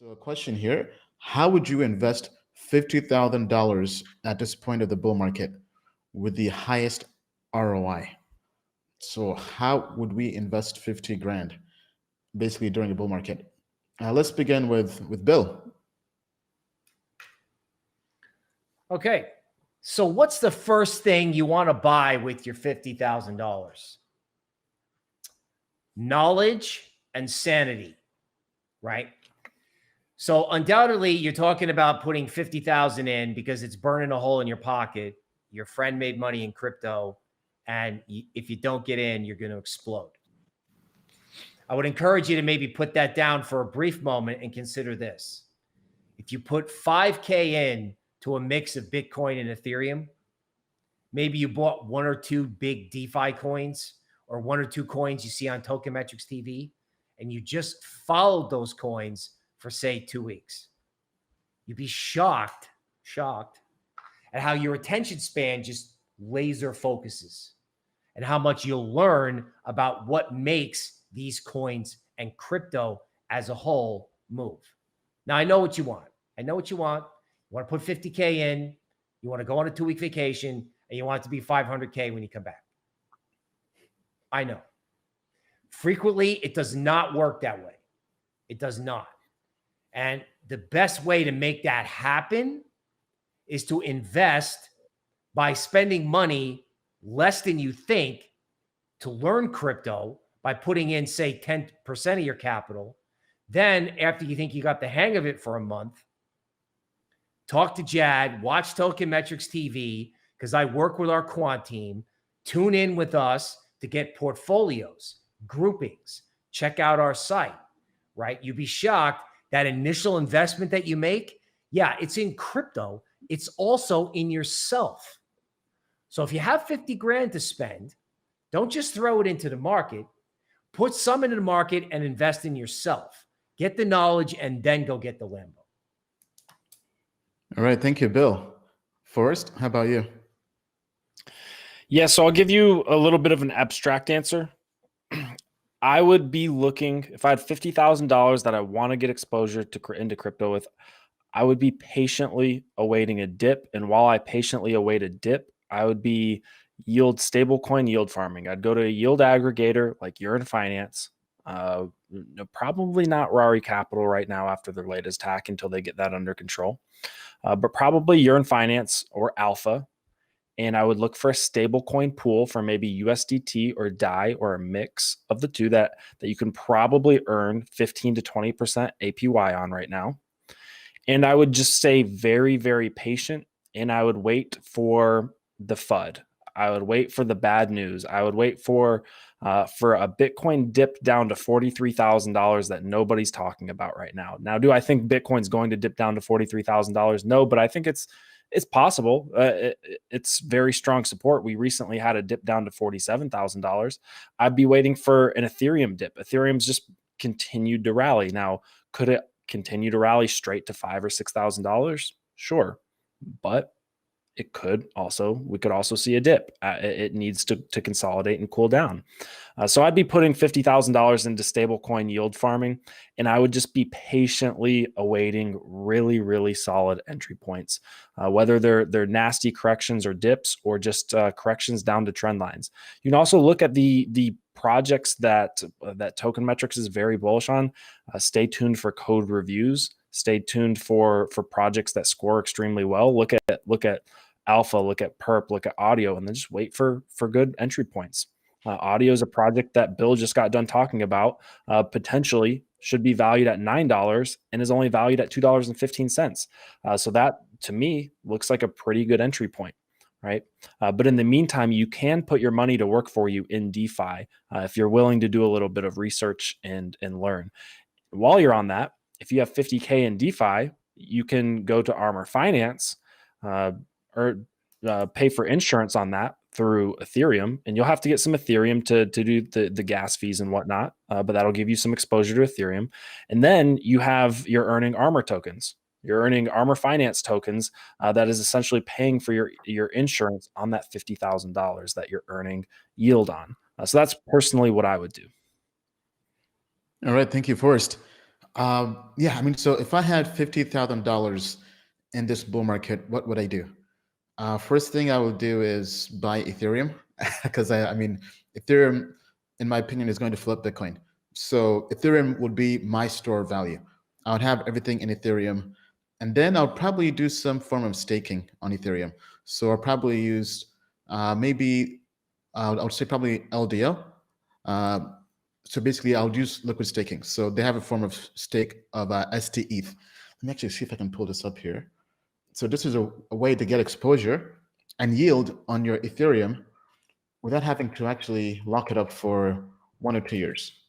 So a question here, how would you invest $50,000 at this point of the bull market with the highest ROI? So how would we invest 50 grand basically during a bull market? Let's begin with Bill. Okay. So what's the first thing you want to buy with your $50,000? Knowledge and sanity, right? So undoubtedly you're talking about putting 50,000 in because it's burning a hole in your pocket. Your friend made money in crypto, and if you don't get in, you're going to explode. I would encourage you to maybe put that down for a brief moment and consider this. If you put 5K in to a mix of Bitcoin and Ethereum, maybe you bought one or two big DeFi coins or one or two coins you see on Token Metrics TV, and you just followed those coins for, say, 2 weeks. You'd be shocked at how your attention span just laser focuses and how much you'll learn about what makes these coins and crypto as a whole move. Now, I know what you want. You want to put 50K in. You want to go on a 2-week vacation, and you want it to be 500K when you come back. I know. Frequently, it does not work that way. It does not. And the best way to make that happen is to invest by spending money less than you think to learn crypto by putting in, say, 10% of your capital. Then after you think you got the hang of it for a month, talk to Jad, watch Token Metrics TV, because I work with our quant team. Tune in with us to get portfolios, groupings, check out our site, right? You'd be shocked that initial investment that you make, yeah, it's in crypto. It's also in yourself. So if you have 50 grand to spend, don't just throw it into the market. Put some into the market and invest in yourself. Get the knowledge and then go get the Lambo. All right. Thank you, Bill. Forrest, how about you? Yeah, so I'll give you a little bit of an abstract answer. I would be looking, if I had $50,000 that I want to get exposure into crypto with, I would be patiently awaiting a dip. And while I patiently await a dip, I would be stablecoin yield farming. I'd go to a yield aggregator like Herein Finance. Probably not Rari Capital right now after their latest hack until they get that under control. But probably Herein Finance or Alpha. And I would look for a stablecoin pool for maybe USDT or DAI or a mix of the two that you can probably earn 15 to 20% APY on right now. And I would just stay very, very patient, and I would wait for the FUD. I would wait for the bad news. I would wait for a Bitcoin dip down to $43,000 that nobody's talking about right now. Now, do I think Bitcoin's going to dip down to $43,000? No, but I think it's possible. It's very strong support. We recently had a dip down to $47,000. I'd be waiting for an Ethereum dip. Ethereum's just continued to rally. Now, could it continue to rally straight to $5,000 or $6,000? Sure, but we could also see a dip. It needs to consolidate and cool down. So I'd be putting $50,000 into stablecoin yield farming, and I would just be patiently awaiting really, really solid entry points, whether they're nasty corrections or dips or just corrections down to trend lines. You can also look at the projects that Token Metrics is very bullish on. Stay tuned for code reviews. Stay tuned for projects that score extremely well. Look at Alpha, look at Perp, look at Audio, and then just wait for good entry points. Audio is a project that Bill just got done talking about. Potentially should be valued at $9 and is only valued at $2.15. So that, to me, looks like a pretty good entry point, right? But in the meantime, you can put your money to work for you in DeFi if you're willing to do a little bit of research and learn. While you're on that, if you have 50K in DeFi, you can go to Armor Finance or pay for insurance on that through Ethereum, and you'll have to get some Ethereum to do the gas fees and whatnot, but that'll give you some exposure to Ethereum. And then you're earning Armor tokens. You're earning Armor Finance tokens that is essentially paying for your insurance on that $50,000 that you're earning yield on. So that's personally what I would do. All right, thank you, Forrest. Yeah, I mean, so if I had $50,000 in this bull market, what would I do? First thing I would do is buy Ethereum because I mean, Ethereum, in my opinion, is going to flip Bitcoin. So Ethereum would be my store of value. I would have everything in Ethereum, and then I'll probably do some form of staking on Ethereum. So I'll probably use maybe I would say probably LDO. Uh, so basically, I'll use liquid staking. So they have a form of stake of STETH. Let me actually see if I can pull this up here. So this is a way to get exposure and yield on your Ethereum without having to actually lock it up for 1 or 2 years.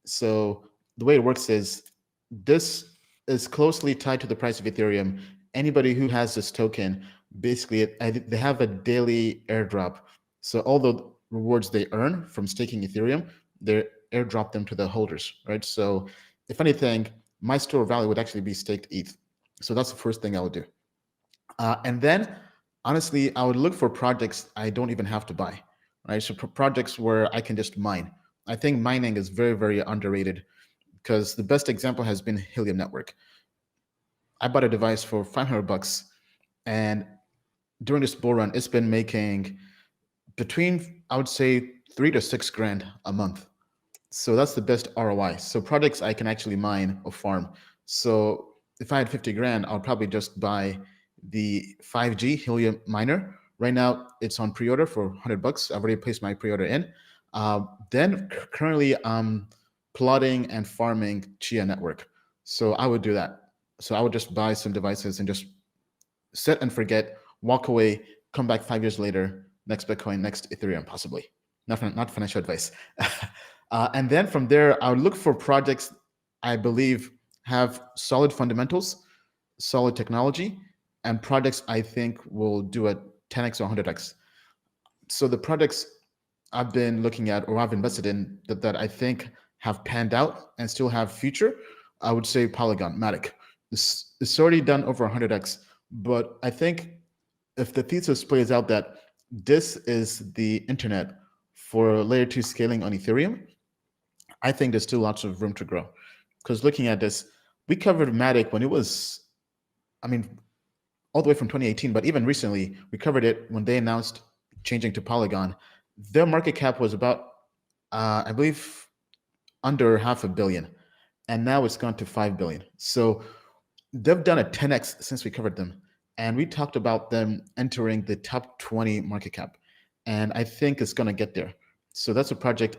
So the way it works is this is closely tied to the price of Ethereum. Anybody who has this token, basically, they have a daily airdrop. So all the rewards they earn from staking Ethereum, they airdrop them to the holders, right? So if anything, my store of value would actually be staked ETH. So that's the first thing I would do. And then, honestly, I would look for projects I don't even have to buy, right? So projects where I can just mine. I think mining is very, very underrated because the best example has been Helium Network. I bought a device for $500, and during this bull run, it's been making between, I would say, 3 to 6 grand a month. So that's the best ROI. So projects I can actually mine or farm. So if I had 50 grand, I'll probably just buy the 5G Helium miner. Right now, it's on pre-order for $100. I've already placed my pre-order in. Then currently, I'm plotting and farming Chia Network. So I would do that. So I would just buy some devices and just set and forget, walk away, come back 5 years later, next Bitcoin, next Ethereum, possibly. Not financial advice. And then from there, I would look for projects I believe have solid fundamentals, solid technology, and projects I think will do a 10x or 100x. So the projects I've been looking at or I've invested in that I think have panned out and still have future, I would say Polygon, Matic. It's already done over 100x, but I think if the thesis plays out that this is the internet for layer 2 scaling on Ethereum, I think there's still lots of room to grow. Because looking at this, we covered Matic when it was, I mean, all the way from 2018, but even recently, we covered it when they announced changing to Polygon. Their market cap was about, I believe, under $500 million, and now it's gone to 5 billion. So they've done a 10x since we covered them, and we talked about them entering the top 20 market cap, and I think it's going to get there. So that's a project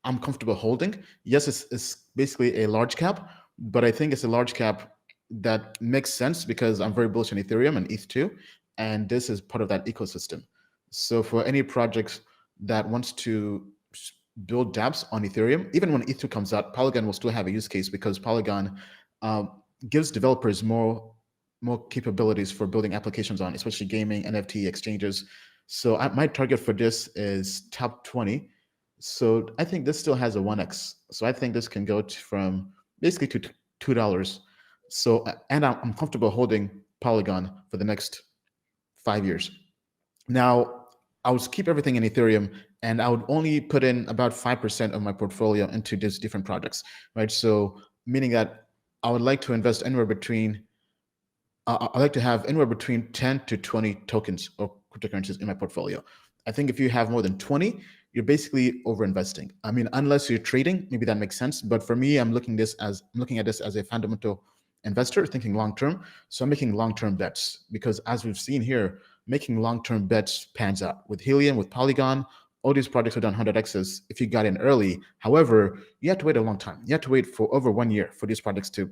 I'm comfortable holding. Yes, it's basically a large cap, but I think it's a large cap that makes sense because I'm very bullish on Ethereum and ETH2, and this is part of that ecosystem. So for any projects that wants to build dApps on Ethereum, even when ETH2 comes out, Polygon will still have a use case because Polygon gives developers more capabilities for building applications on, especially gaming, NFT, exchanges. So my target for this is top 20. So I think this still has a 1x. So I think this can go from basically to $2. So, and I'm comfortable holding Polygon for the next 5 years. Now, I would keep everything in Ethereum, and I would only put in about 5% of my portfolio into these different projects, right? So meaning that I would like to invest anywhere between, I like to have anywhere between 10 to 20 tokens or cryptocurrencies in my portfolio. I think if you have more than 20, you're basically over-investing. I mean, unless you're trading, maybe that makes sense. But for me, I'm looking at this as a fundamental investor, thinking long-term. So I'm making long-term bets because as we've seen here, making long-term bets pans out. With Helium, with Polygon, all these projects are done 100x's if you got in early. However, you have to wait a long time. You have to wait for over 1 year for these projects to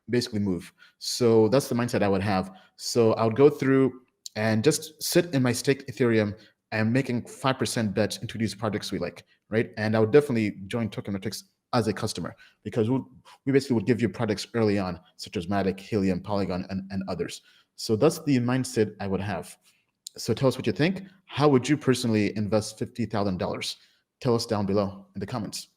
basically move. So that's the mindset I would have. So I would go through and just sit in my staked Ethereum and making 5% bets into these projects we like, right? And I would definitely join Token Metrics as a customer because we basically would give you products early on, such as Matic, Helium, Polygon, and others. So that's the mindset I would have. So tell us what you think. How would you personally invest $50,000? Tell us down below in the comments.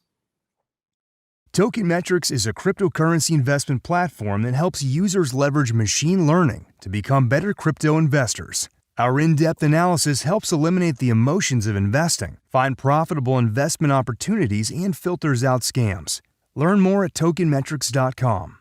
Token Metrics is a cryptocurrency investment platform that helps users leverage machine learning to become better crypto investors. Our in-depth analysis helps eliminate the emotions of investing, find profitable investment opportunities, and filters out scams. Learn more at tokenmetrics.com.